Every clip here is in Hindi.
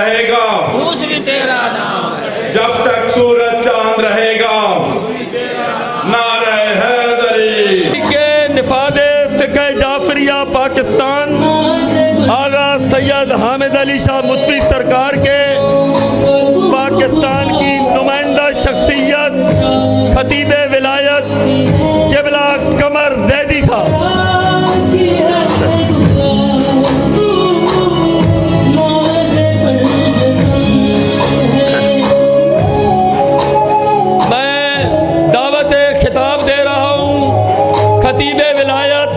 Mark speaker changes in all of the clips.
Speaker 1: रहेगा
Speaker 2: उस भी तेरा नाम है।
Speaker 1: जब तक सूरज चांद रहेगा नारे हैदरी
Speaker 3: के निफादे फ़िक़्ह जाफरिया पाकिस्तान आगा सैयद हामिद अली शाह मुफ्ती सरकार के पाकिस्तान की नुमाइंदा शख्सियत खतीब विलायत क़िबला कमर ज़ैदी था। मैं दावत खिताब दे रहा हूँ खतीब विलायत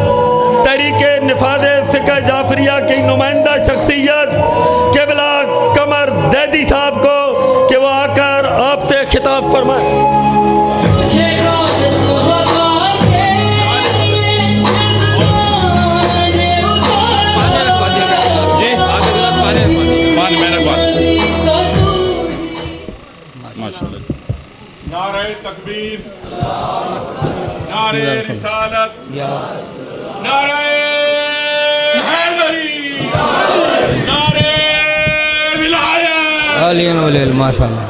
Speaker 3: तहरीके निफाज़े फ़िक़्ह जाफरिया की नुमाइंदा शख्सियत क़िबला कमर ज़ैदी साहब को कि वो आकर आपसे खिताब फरमाए।
Speaker 1: नारे तकबीर, नारे रिसालत, नारे हैदरी, नारे विलायत।
Speaker 2: माशाअल्लाह।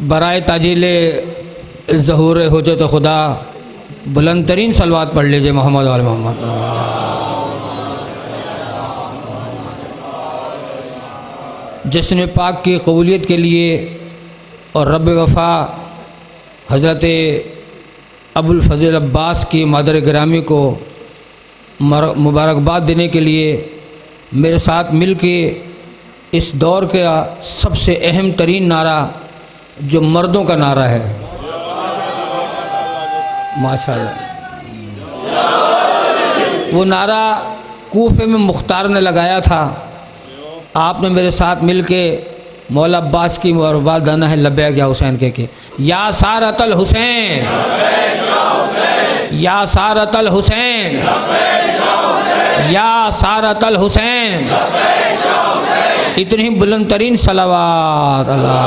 Speaker 2: बराए ताजील ज़हूर हुज्जत खुदा बुलंद तरीन सलवात पढ़ लीजिए मोहम्मद वाले मोहम्मद। जिस्म पाक की कबूलियत के लिए और रब वफ़ा हज़रत अबुल फ़ज़ल अब्बास की मादर गिरामी को मुबारकबाद देने के लिए मेरे साथ मिल के इस दौर का सबसे अहम तरीन नारा जो मर्दों का नारा है, माशाअल्लाह, वो नारा कूफे में मुख्तार ने लगाया था। आपने मेरे साथ मिल के मौला अब्बास की मुबारकबाद देना है। लब्बैक या हुसैन के या सारतल हुसैन, या सारतल हुसैन, या सारतल हुसैन। इतनी बुलंद तरीन सलावात अल्लाह।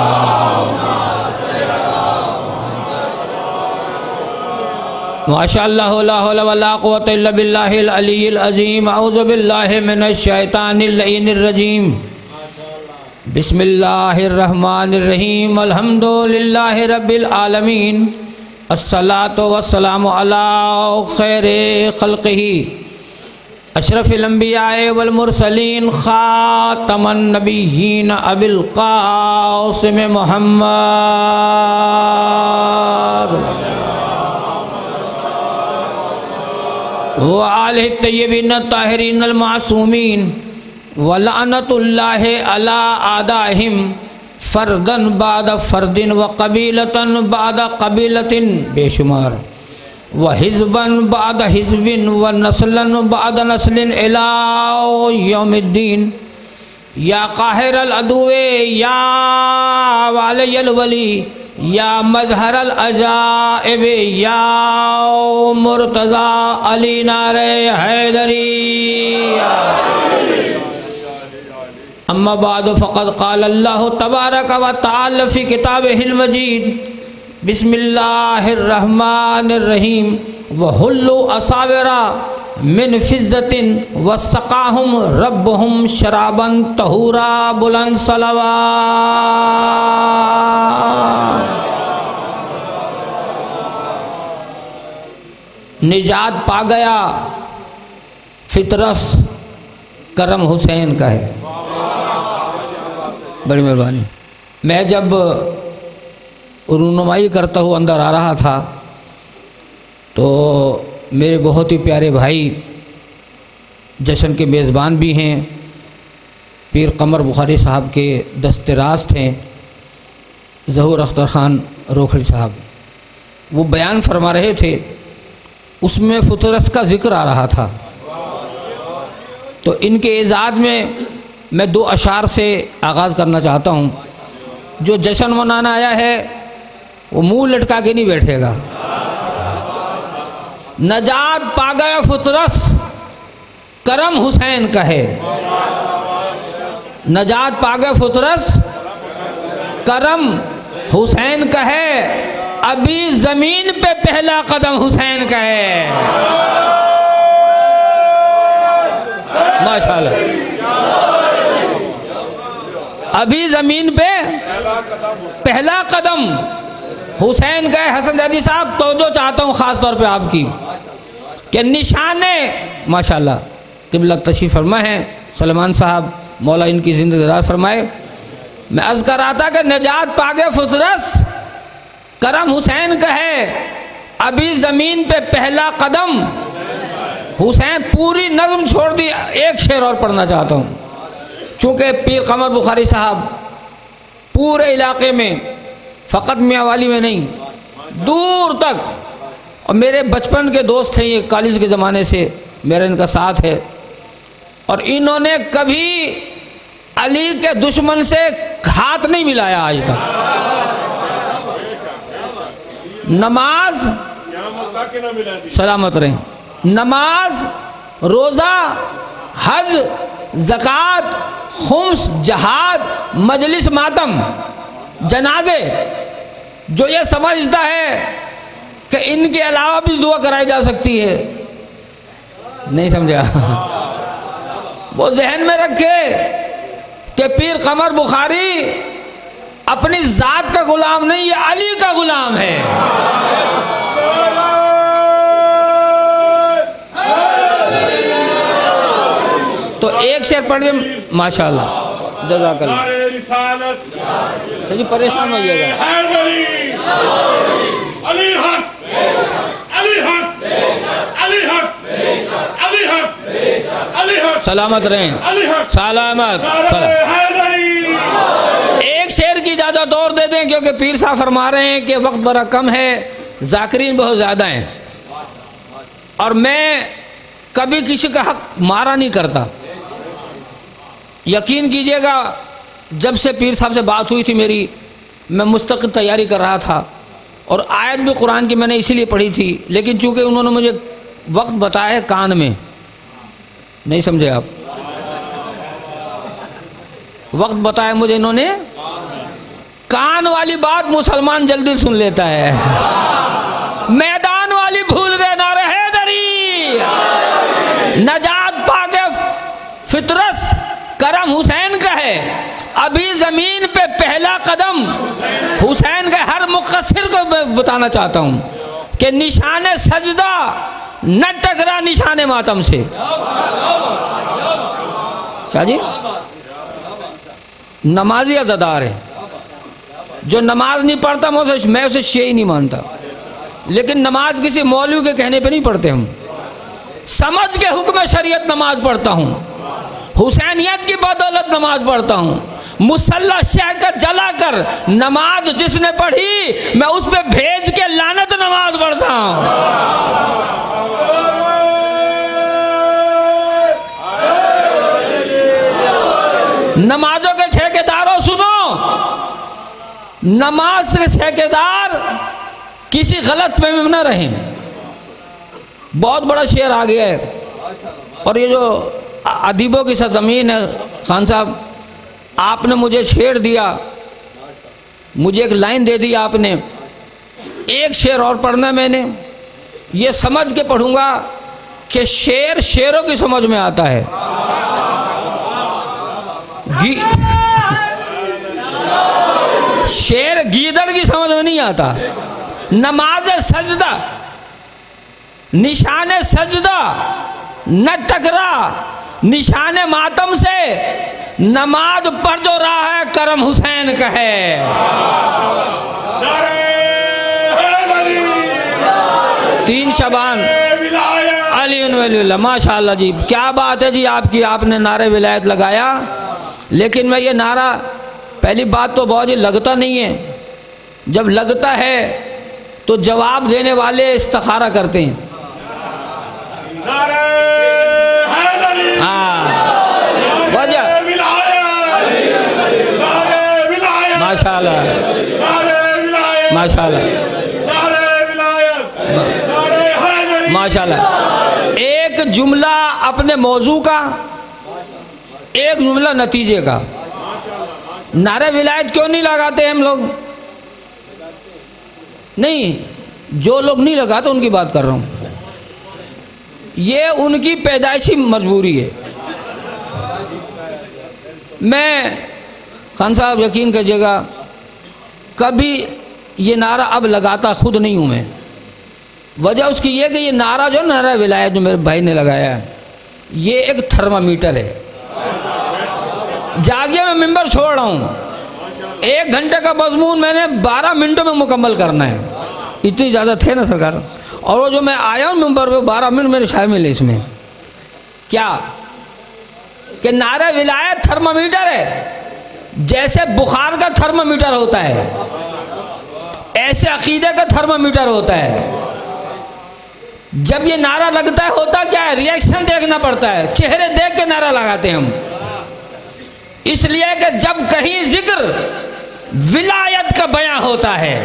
Speaker 2: माशाअल्लाह ला हौला वला कुव्वता इल्ला बिल्लाहिल अलिय्यिल अज़ीम। अऊज़ु बिल्लाहि मिनश शैतानिर लईनिर रजीम। बिस्मिल्लाहिर रहमानिर रहीम। अल्हम्दुलिल्लाहि रब्बिल आलमीन। अस्सलातु वस्सलामु अला खैरि खल्क़िही अशरफिल अंबियाए वल मुरसलीन खातमन नबिय्यीन अबिल क़ासिम मुहम्मद व आलिहि तय्यबीन ताहिरीन अल मासूमीन व लअनतुल्लाहि अला आदाहिम फ़र्दन बाद फ़र्दिन व क़बीलतन बाद क़बीलतिन बेशुमार व हिज़्बन बाद हिज़्बिन व नस्लन बाद नस्लिन इला यौमिद्दीन। या काहिरल अदुवे या वालियल वली या मज़हरल अजाइब या मुर्तज़ा अली नारे हैदरी। अम्मा बाद फ़क़द क़ाल अल्लाहु तबारक व तआला फ़ी किताबिहिल मजीद। बिस्मिल्लाहिर रहमानिर रहीम। व हुल्लु असाविरा मिन फ़िज़्ज़तिन व सक़ाहुम रब्बुहुम शराबन तहूरा। बुलंद सलवात। निजात पा गया फितरस करम हुसैन का है। बड़ी मेहरबानी। मैं जब रूनुमाई करता हुआ अंदर आ रहा था तो मेरे बहुत ही प्यारे भाई जश्न के मेज़बान भी हैं, पीर कमर बुखारी साहब के दस्तराज थे, ज़हूर अख्तर ख़ान रोखड़ी साहब, वो बयान फरमा रहे थे। उसमें फुतरस का ज़िक्र आ रहा था। तो इनके एजाज़ में मैं दो अशार से आगाज़ करना चाहता हूँ। जो जश्न मनाना आया है वो मुँह लटका के नहीं बैठेगा। नजात पा गया फुतरस करम हुसैन का है। नजात पा गया फुतरस करम हुसैन का है। अभी ज़मीन पे पहला कदम हुसैन का है। माशाअल्लाह। अभी ज़मीन पे पहला कदम हुसैन का है। हसन ज़ैदी साहब तो जो चाहता हूँ ख़ास तौर पे आपकी कि निशान माशाल्लाह क़िबला तशरीफ़ फरमा है सलमान साहब, मौला इनकी ज़िंदगी फरमाए। मैं अर्ज़ कर रहा था कि नजात पागे फुतरस करम हुसैन का है, अभी ज़मीन पे पहला कदम हुसैन। पूरी नज़्म छोड़ दी, एक शेर और पढ़ना चाहता हूँ, चूँकि पीर कमर बुखारी साहब पूरे इलाके में, फ़कत मियांवाली में नहीं, दूर तक, और मेरे बचपन के दोस्त हैं, ये कॉलेज के ज़माने से मेरा इनका साथ है, और इन्होंने कभी अली के दुश्मन से हाथ नहीं मिलाया आज तक। नमाज सलामत रहे, नमाज, रोज़ा, हज, ज़कात, खुम्स, जहाद, मजलिस मातम, जनाजे, जो ये समझता है कि इनके अलावा भी दुआ कराई जा सकती है, नहीं समझा, वो जहन में रखे कि पीर कमर बुखारी अपनी ज़ात का गुलाम नहीं, ये अली का गुलाम है। तो एक शेर पढ़िए माशाल्लाह, जज़ाकल्लाह। सही परेशान हो जाएगा।
Speaker 1: अली हक, अली हक, अली हक, अली हक, अली हक,
Speaker 2: सलामत रहें, सलामत। एक शेर की इजाज़त और दे दें, क्योंकि पीर साहब फरमा रहे हैं कि वक्त बड़ा कम है, ज़ाकिरीन बहुत ज़्यादा हैं, और मैं कभी किसी का हक मारा नहीं करता। यकीन कीजिएगा, जब से पीर साहब से बात हुई थी मेरी, मैं मुस्तक़िल तैयारी कर रहा था, और आयत भी कुरान की मैंने इसीलिए पढ़ी थी, लेकिन चूँकि उन्होंने मुझे वक्त बताया है कान में, नहीं समझे आप, वक्त बताया मुझे इन्होंने, कान वाली बात मुसलमान जल्दी सुन लेता है, मैदान वाली भूल गए नारे हैदरी, नजात पाके फितरस करम हुसैन का है, अभी ज़मीन पे पहला कदम हुसैन का। हर मुक़स्सिर को मैं बताना चाहता हूँ कि निशाने सजदा न टकरा निशाने मातम से। शाह जी, नमाजी अज़ादार है, जो नमाज नहीं पढ़ता मैं उसे शेई नहीं मानता, लेकिन नमाज किसी मौलवी के कहने पे नहीं पढ़ते, हम समझ के हुक्म शरीयत नमाज पढ़ता हूँ, हुसैनियत की बदौलत नमाज पढ़ता हूँ। मुसल्ला शह का जला कर नमाज जिसने पढ़ी, मैं उस पे भेज के लानत नमाज पढ़ता हूँ। नमाजों के ठेकेदारों सुनो, नमाज के ठेकेदार किसी गलत फहमी में न रहें। बहुत बड़ा शेर आ गया है, और ये जो अदीबों की सरज़मीन है, खान साहब आपने मुझे शेर दिया, मुझे एक लाइन दे दी आपने, एक शेर और पढ़ना मैंने, ये समझ के पढ़ूंगा कि शेर शेरों की समझ में आता है, शेर गीदड़ की समझ में नहीं आता। नमाज सजदा, निशाने सजदा न टकरा निशाने मातम से, नमाज पढ़ जो रहा है करम हुसैन का है। तीन शबान अली माशाअल्लाह जी, क्या बात है जी आपकी, आपने नारे विलायत लगाया, लेकिन मैं ये नारा, पहली बात तो बहुत ही लगता नहीं है, जब लगता है तो जवाब देने वाले इस्तिखारा करते हैं। वजह माशाअल्लाह माशाअल्लाह माशाअल्लाह। एक जुमला अपने मौजू का, एक जुमला नतीजे का। नारे विलायत क्यों नहीं लगाते हम लोग? नहीं, जो लोग नहीं लगाते उनकी बात कर रहा हूँ, ये उनकी पैदाइशी मजबूरी है। मैं खान साहब यकीन कीजिएगा, कभी ये नारा अब लगाता खुद नहीं हूँ मैं। वजह उसकी ये कि ये नारा जो नारा विलायत जो मेरे भाई ने लगाया है, ये एक थर्मामीटर है। जागिए मैं मिंबर छोड़ रहा हूँ, 1 घंटे का मजमून मैंने 12 मिनटों में मुकम्मल करना है, इतनी ज़्यादा थे ना सरकार। और वो जो मैं आया हूँ मिंबर पे 12 मिनट मेरे शायद मिले इसमें। क्या कि नारा विलायत थर्मामीटर है। जैसे बुखार का थर्मामीटर होता है, ऐसे अकीदे का थर्मामीटर होता है। जब ये नारा लगता है होता क्या है, रिएक्शन देखना पड़ता है, चेहरे देख के नारा लगाते हैं हम। इसलिए कि जब कहीं जिक्र विलायत का बयां होता है,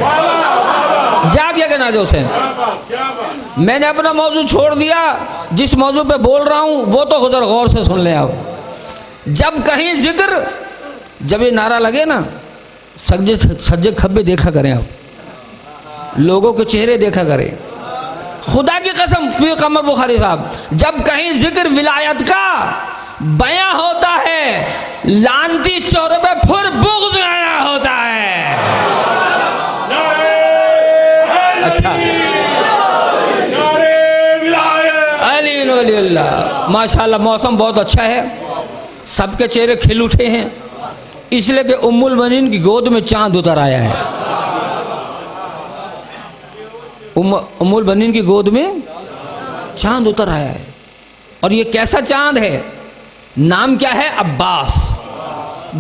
Speaker 2: जागिए कि नाज़ हुसैन, मैंने अपना मौजू छोड़ दिया, जिस मौजू पे बोल रहा हूं वो तो खुद गौर से सुन लें आप। जब कहीं जिक्र, जब ये नारा लगे ना, सज्जे खब्बे देखा करें आप, लोगों के चेहरे देखा करें। खुदा की कसम पीर कमर बुखारी साहब, जब कहीं जिक्र विलायत का बयां होता है, लानती चौरे पे फिर बुग़्ज़ आया होता है। अच्छा, अली अल्लाह, माशाल्लाह मौसम बहुत अच्छा है, सबके चेहरे खिल उठे हैं, इसलिए कि उम्मुल बनीन की गोद में चांद उतर आया है। उम्मुल बनीन की गोद में चांद उतर आया है। और ये कैसा चांद है? नाम क्या है? अब्बास।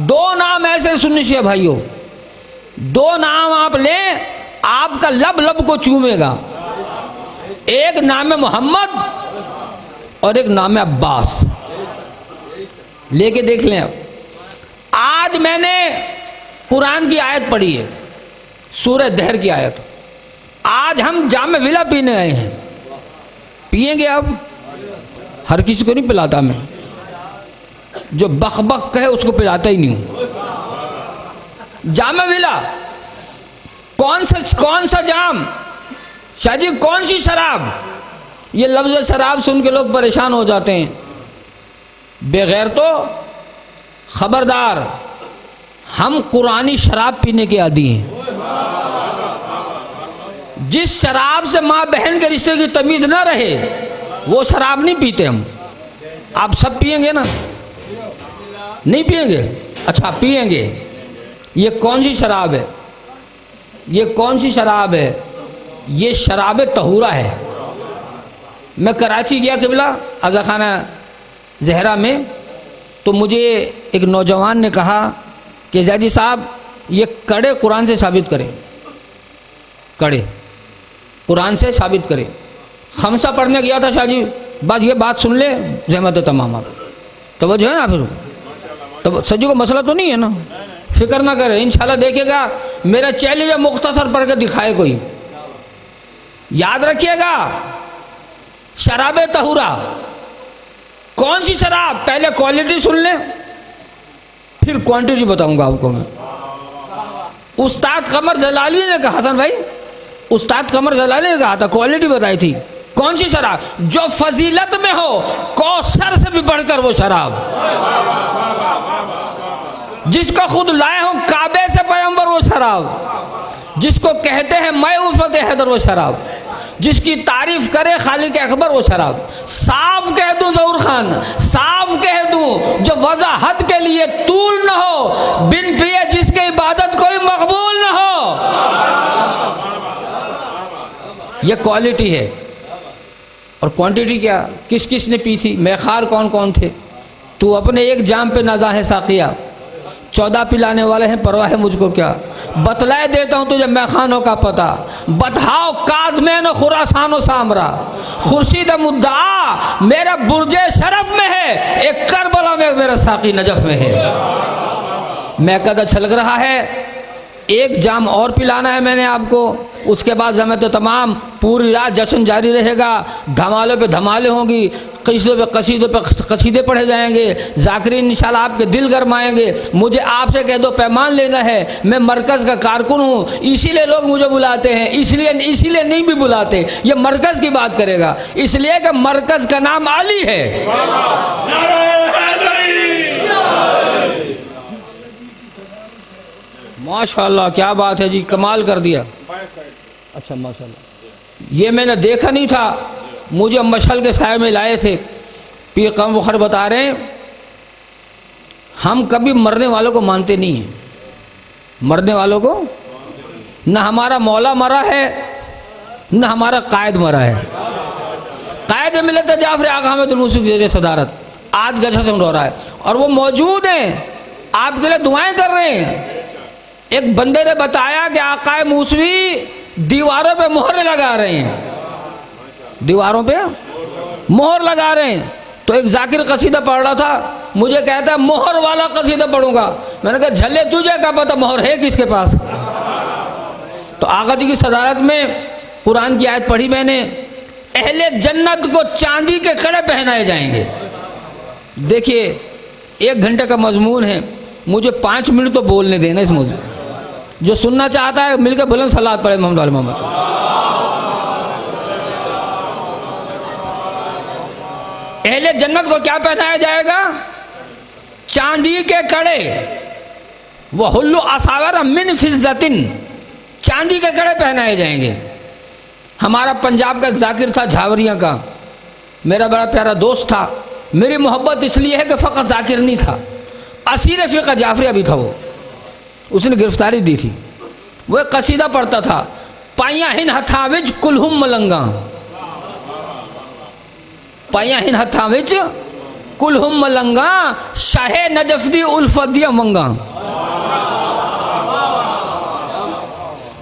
Speaker 2: 2 नाम ऐसे सुनिए भाइयों, 2 नाम आप लें, आपका लब लब को चूमेगा। एक नाम है मोहम्मद और एक नाम है अब्बास। लेके देख लें आप। आज मैंने कुरान की आयत पढ़ी है, सूरह दहर की आयत। आज हम जाम विला पीने आए हैं, पिएंगे आप? हर किसी को नहीं पिलाता मैं, जो बक बक कहे उसको पिलाता ही नहीं हूं। जाम विला कौन सा जाम? शाह जी कौन सी शराब? ये लफ्ज़ शराब सुन के लोग परेशान हो जाते हैं। बगैर तो खबरदार, हम कुरानी शराब पीने के आदी हैं। जिस शराब से माँ बहन के रिश्ते की तमीज़ ना रहे, वो शराब नहीं पीते हम। आप सब पिएंगे ना? नहीं पिएंगे? अच्छा पिएंगे। ये कौन सी शराब है? ये कौन सी शराब है? ये शराब तहूरा है। मैं कराची गया किबला अज़ा खाना जहरा में, तो मुझे एक नौजवान ने कहा कि ज़ैदी साहब ये कड़े कुरान से साबित करें, कड़े कुरान से साबित करें। खमसा पढ़ने गया था शाह जी, बस ये बात सुन ले, जहमत तमाम। आप तो वो जो है ना, फिर तो सजी को मसला तो नहीं है ना, फिक्र ना करे, इंशाल्लाह देखेगा। मेरा चैलेंज मुख्तसर पढ़ के दिखाए कोई। याद रखिएगा, शराब तहूरा कौन सी शराब? पहले क्वालिटी सुन ले, फिर क्वांटिटी बताऊंगा आपको मैं। उस्ताद कमर जलाली ने कहा, हसन भाई, उस्ताद कमर जलाली ने कहा था, क्वालिटी बताई थी। कौन सी शराब? जो फजीलत में हो, कौसर से भी बढ़कर वो शराब, जिसको खुद लाए हो काबे से पैगंबर वो शराब, जिसको कहते हैं मैं उल्फत हैदर वो शराब, जिसकी तारीफ करे खालिक अकबर वो शराब। साफ कह दूं ज़हूर खान, साफ कह दूं, जो वजाहत के लिए तूल न हो, बिन पिए जिसकी इबादत कोई मकबूल न हो। ये क्वालिटी है। और क्वांटिटी क्या? किस किस ने पी थी? मैखार कौन कौन थे? तू अपने एक जाम पे नज़ा है साकिया, 14 पिलाने वाले हैं, परवाह है मुझको क्या? बतलाए देता हूँ तुझे मैखानों का पता। बतहाओ काज़मैन खुरासानो सामरा, खुर्शीद मुद्दा मेरा बुर्जे शरफ में है, एक करबला में मेरा साकी नजफ में है। मैं कदा छलक रहा है, एक जाम और पिलाना है मैंने आपको, उसके बाद जमत तमाम पूरी रात जश्न जारी रहेगा। धमालों पे धमाले होंगी, कसीदों पे कसीदे पढ़े जाएंगे, जाकिरीन इंशाल्लाह आपके दिल गरमाएंगे। मुझे आपसे कह दो पैमान लेना है, मैं मरकज़ का कारकुन हूँ, इसीलिए लोग मुझे बुलाते हैं, इसीलिए नहीं भी बुलाते। ये मरकज़ की बात करेगा, इसलिए कि मरकज़ का नाम अली है। माशाल्लाह, क्या बात है जी, कमाल कर दिया। अच्छा माशाल्लाह, ये मैंने देखा नहीं था, मुझे मशहल के साए में लाए थे। पीर कमर बुखारी बता रहे हैं, हम कभी मरने वालों को मानते नहीं हैं। मरने वालों को, न हमारा मौला मरा है न हमारा कायद मरा है। कायद मिलत जाफर आगा हमें मुसीफ जेर सदारत आज गजब हो रहा है और वो मौजूद हैं, आपके लिए दुआएं कर रहे हैं। एक बंदे ने बताया कि आकाए मूसवी दीवारों पे मोहर लगा रहे हैं, दीवारों पे मोहर लगा रहे हैं। तो एक जाकिर कसीदा पढ़ रहा था, मुझे कहता है मोहर वाला कसीदा पढ़ूंगा। मैंने कहा झल्ले तुझे क्या पता मोहर है किसके पास। तो आका जी की सदारत में कुरान की आयत पढ़ी मैंने, अहले जन्नत को चांदी के कड़े पहनाए जाएंगे। देखिए 1 घंटे का मजमून है, मुझे 5 मिनट तो बोलने देना इस मौजूद। जो सुनना चाहता है मिलकर बुलंद सलात पढ़े मोहम्मद वाले मोहम्मद। अहले जन्नत को क्या पहनाया जाएगा? चांदी के कड़े, वह हुल्लु असावर मिन फिज़्ज़तिन, चांदी के कड़े पहनाए जाएंगे। हमारा पंजाब का एक जाकिर था झावरिया का, मेरा बड़ा प्यारा दोस्त था। मेरी मोहब्बत इसलिए है कि फ़कत जाकिर नहीं था, असीर फ़िक़ह जाफरिया भी था। वो उसने गिरफ्तारी दी थी। वो एक कसीदा पढ़ता था, पाइया हिन हथाविज कुलहुम मलंगा, पाइया हिन हथाविज कुलहुम मलंगा, शाहे नजफदी उल्फदिया वंगा।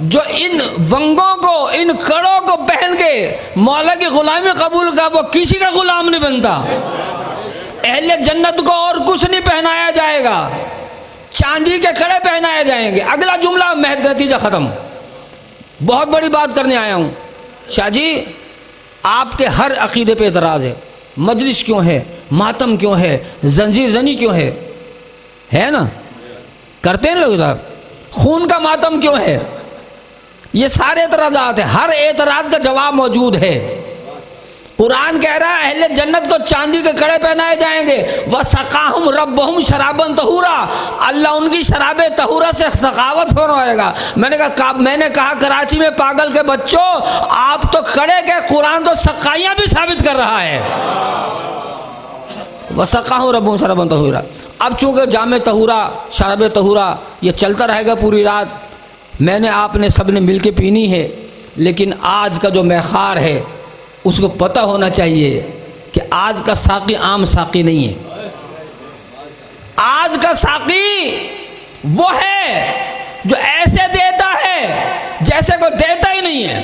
Speaker 2: जो इन वंगों को, इन कड़ों को पहन के मौला की गुलामी कबूल का, वो किसी का गुलाम नहीं बनता। अहले जन्नत को और कुछ नहीं पहनाया जाएगा, चांदी के कड़े पहनाए जाएंगे। अगला जुमला नतीजा ख़त्म। बहुत बड़ी बात करने आया हूँ शाह जी, आपके हर अकीदे पे एतराज़ है। मजलिस क्यों है, मातम क्यों है, जंजीर जनी क्यों है ना, करते हैं लोग इधर। खून का मातम क्यों है, ये सारे एतराज़ात हैं। हर एतराज़ का जवाब मौजूद है। कुरान कह रहा है अहले जन्नत को चांदी के कड़े पहनाए जाएंगे। व सकाहुम रब्बहुम शराबन तहूरा, अल्लाह उनकी शराब तहूरा से सखावत फरमाएगा। मैंने कहा कराची में पागल के बच्चों, आप तो कड़े के, कुरान तो सकाइयाँ भी साबित कर रहा है। व सकाहुम रब्बहुम शराबन तहूरा। अब चूँकि जाम तहूरा, शराब तहूरा ये चलता रहेगा पूरी रात, मैंने आपने सब ने मिल के पीनी है। लेकिन आज का जो मैखार है उसको पता होना चाहिए कि आज का साकी आम साकी नहीं है। आज का साकी वो है जो ऐसे देता है जैसे कोई देता ही नहीं है।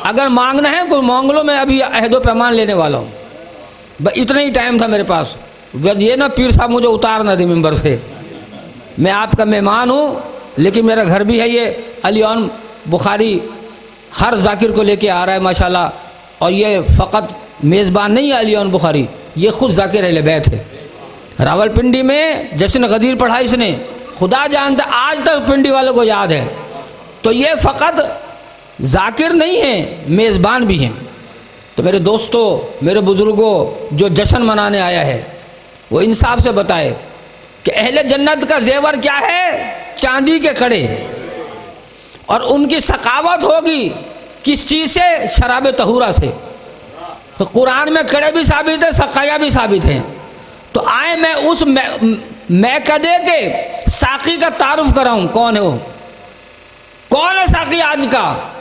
Speaker 2: अगर मांगना है कोई मांग लो, मैं अभी अहदो पैमान लेने वाला हूँ। इतना ही टाइम था मेरे पास। ये ना पीर साहब मुझे उतार ना दे मिंबर से, मैं आपका मेहमान हूँ, लेकिन मेरा घर भी है। ये अलीन बुखारी हर जाकिर को लेके आ रहा है माशाल्लाह। और ये फ़कत मेज़बान नहीं है अलीन बुखारी, ये ख़ुद जाकिर अहले बैत है। रावलपिंडी में जश्न गदीर पढ़ा इसने, खुदा जानता आज तक पिंडी वालों को याद है। तो ये फ़कत जाकिर नहीं है, मेज़बान भी हैं। तो मेरे दोस्तों, मेरे बुज़ुर्गों, जो जश्न मनाने आया है वो इंसाफ से बताए कि अहले जन्नत का जेवर क्या है? चांदी के कड़े। और उनकी सकावत होगी किस चीज़ से? शराब तहूरा से। तो कुरान में कड़े भी साबित है, सकाया भी साबित हैं। तो आए मैं उस मैकदे के साकी का तारुफ कराऊं। कौन है वो? कौन है साकी आज का?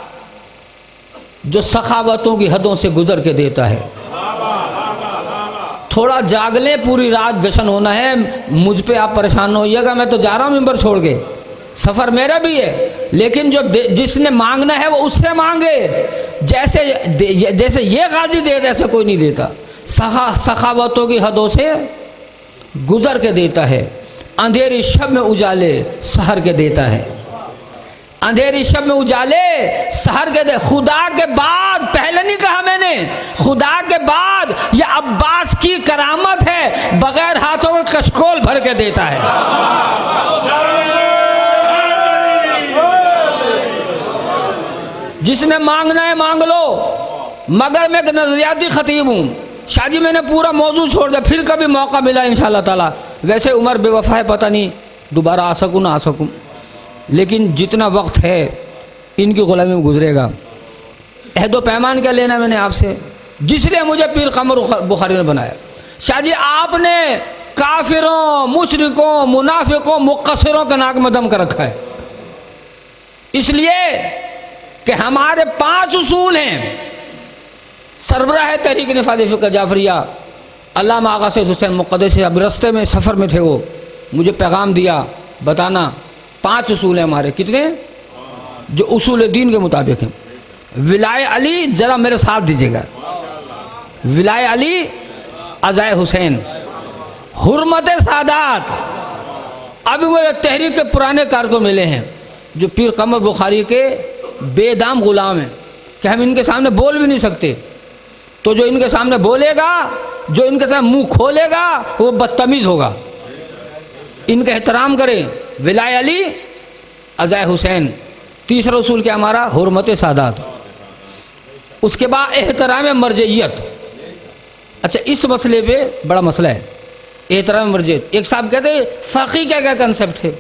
Speaker 2: जो सखावतों की हदों से गुजर के देता है। थोड़ा जाग ले, पूरी रात जश्न होना है। मुझ पे आप परेशान न होइएगा, मैं तो जा रहा हूँ मिंबर छोड़ के, सफ़र मेरा भी है। लेकिन जो जिसने मांगना है वो उससे मांगे। जैसे ये गाजी दे, ऐसे कोई नहीं देता। सखावतों की हदों से गुजर के देता है। अंधेरी शब में उजाले सहर के देता है। अंधेरी शब में उजाले सहर के दे। खुदा के बाद, पहले नहीं कहा मैंने, खुदा के बाद ये अब्बास की करामत है, बगैर हाथों के कशकोल भर के देता है। जिसने मांगना है मांग लो। मगर मैं एक नज़रियाती ख़तीब हूँ शाह जी, मैंने पूरा मौजूद छोड़ दिया, फिर कभी मौका मिला इंशाअल्लाह ताला। वैसे उम्र बेवफा है, पता नहीं दोबारा आ सकूँ ना आ सकूँ। लेकिन जितना वक्त है इनकी ग़ुलामी में गुजरेगा। अहद पैमान क्या लेना मैंने आपसे, जिसलिए मुझे पीर कमर बुखारी ने बनाया। शाह जी आपने काफिरों, मुशरिकों, मुनाफिकों, मुक़स्सिरों का नाक में दम कर रखा है, इसलिए कि हमारे 5 उसूल हैं। सरबराह तहरीक निफ़ाज़ फ़िक़्ह जाफ़रिया अल्लामा आगा सैयद हुसैन मुक़द्दस, अब रास्ते में सफ़र में थे, वो मुझे पैगाम दिया बताना 5 उसूल हैं हमारे। कितने? जो उसूल दीन के मुताबिक हैं। विलाय अली, ज़रा मेरे साथ दीजिएगा, विलाय अली, अज़ाए हुसैन, हुर्मत सादात। अभी मुझे तहरीक के पुराने कारकुन मिले हैं जो पीर कमर बुखारी के बेदाम ग़ुलाम हैं कि हम इनके सामने बोल भी नहीं सकते, तो जो इनके सामने बोलेगा, जो इनके सामने मुंह खोलेगा वो बदतमीज़ होगा। इनका एहतराम करें। विलाय अली, अज़ाए हुसैन। तीसरा उसूल क्या हमारा? हुर्मत सादात। उसके बाद एहतराम मरजइयत। अच्छा, इस मसले पे बड़ा मसला है, एहतराम मरजइयत। एक साहब कहते हैं फ़क़ीह का क्या कंसेप्ट है?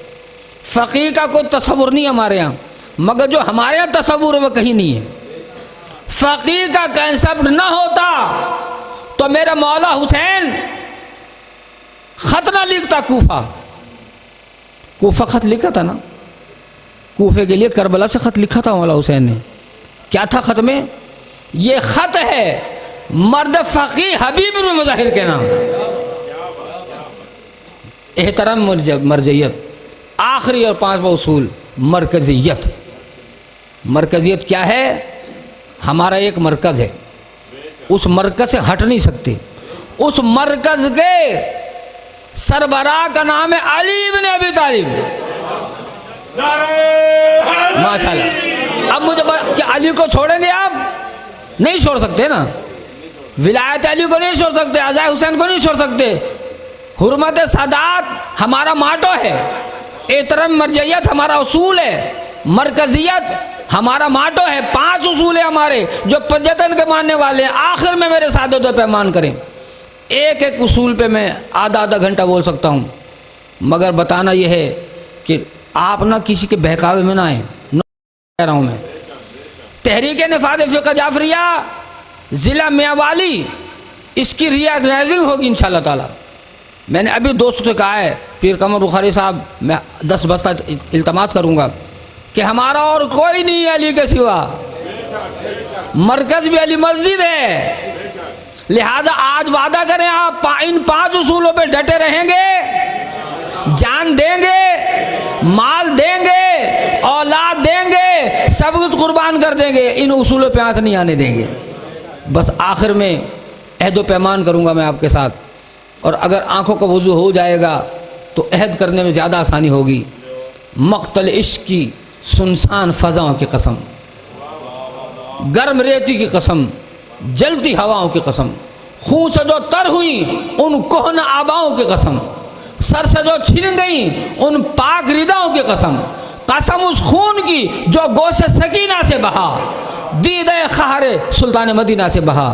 Speaker 2: फ़क़ीह का कोई तसव्वुर नहीं हमारे यहाँ, मगर जो हमारे यहाँ तसव्वुर है वो कहीं नहीं है। फ़क़ीह का कंसेप्ट ना होता तो मेरा मौला हुसैन ख़त ना लिखता। कूफा ख़त लिखा था ना, कूफे के लिए करबला से ख़त लिखा था मौला हुसैन ने। क्या था ख़त में? ये ख़त है मर्द फ़क़ीह हबीब बिन मुज़ाहिर के नाम। एहतराम मरजइयत। आखिरी और 5वां उसूल मरकज़ियत। मरकज़ियत क्या है? हमारा एक मरकज़ है, उस मरकज़ से हट नहीं सकते। उस मरकज़ के सरबराह का नाम है अली इब्न अबी तालिब। माशाअल्लाह। अब मुझे क्या अली को छोड़ेंगे आप? नहीं छोड़ सकते ना। विलायत अली को नहीं छोड़ सकते, अज़ाए हुसैन को नहीं छोड़ सकते। हुर्मत सादात हमारा माटो है, एहतराम मरजइयत हमारा उसूल है, मरकज़ियत हमारा माटो है। 5 उसूल है हमारे जो पंजतन के मानने वाले हैं। आखिर में मेरे साथ दो पैमान करें। एक एक उसूल पे मैं आधा घंटा बोल सकता हूँ, मगर बताना यह है कि आप ना किसी के बहकावे में ना आए। कह रहा हूँ मैं, तहरीक निफ़ाज़ फ़िक़्ह जाफ़रिया ज़िला मियांवाली, इसकी रीऑर्गेनाइजिंग होगी इंशाअल्लाह ताला। मैंने अभी दोस्तों से कहा है, पीर कमर बुखारी साहब, मैं 10 बस्ता इल्तमास करूँगा कि हमारा और कोई नहीं है अली के सिवा। मरकज़ भी अली मस्जिद है, लिहाजा आज वादा करें आप इन 5 उसूलों पे डटे रहेंगे, जान देंगे, माल देंगे, औलाद देंगे, सब कुछ कुर्बान कर देंगे, इन उसूलों पे हाथ नहीं आने देंगे। बस आखिर में अहद पैमान करूँगा मैं आपके साथ, और अगर आँखों का वज़ू हो जाएगा तो अहद करने में ज़्यादा आसानी होगी। मक़तल इश्क़ की सुनसान फ़ज़ाओं की कसम, गर्म रेती की कसम, जलती हवाओं की कसम, खून से जो तर हुई उन कोहना आबाओं की कसम, सर से जो छिन गई उन पाक रिदाओं की कसम, कसम उस खून की जो गोशे सकीना से बहा, दीदे ख़हरे सुल्तान मदीना से बहा।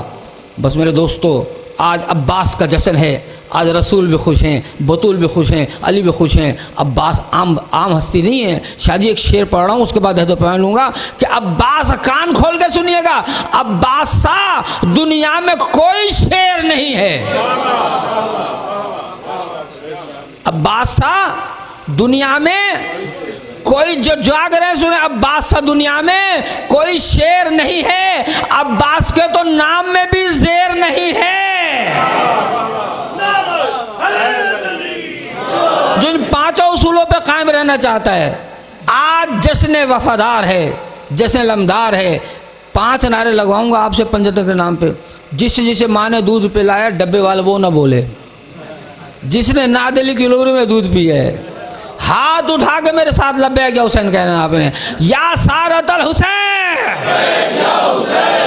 Speaker 2: बस मेरे दोस्तों, आज अब्बास का जश्न है, आज रसूल भी खुश हैं, बतूल भी खुश हैं, अली भी खुश हैं। अब्बास आम हस्ती नहीं है। शादी एक शेर पढ़ रहा हूँ, उसके बाद तो पढ़ लूँगा कि अब्बास, कान खोल के सुनिएगा, अब्बास सा दुनिया में कोई शेर नहीं है। अब्बास सा दुनिया में कोई, जो जाग रहे सुने, अब्बास सा दुनिया में कोई शेर नहीं है। अब्बास के तो नाम में भी ज़ेर नहीं है। जो इन 5 उसूलों पे कायम रहना चाहता है, आज जश्न वफादार है, जश्न लमदार है। 5 नारे लगवाऊंगा आपसे पंजतन के नाम पे। जिसे माँ ने दूध पिलाया, डब्बे वाले वो ना बोले। जिसने नादिली की लोरी में दूध पिया है, हाथ उठा के मेरे साथ लब्बैक या हुसैन कहना आपने। या सारतल हुसैन,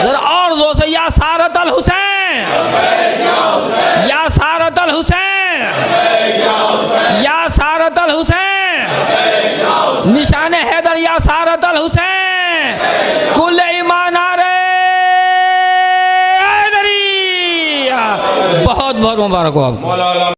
Speaker 2: जरा और जोर से, या सारतल हुसैन, या सारतल हुसैन, या सारतल हुसैन, निशाने हैदर, या सारतल हुसैन, कुल ईमान रे हैदरी। बहुत बहुत मुबारक हो आपको।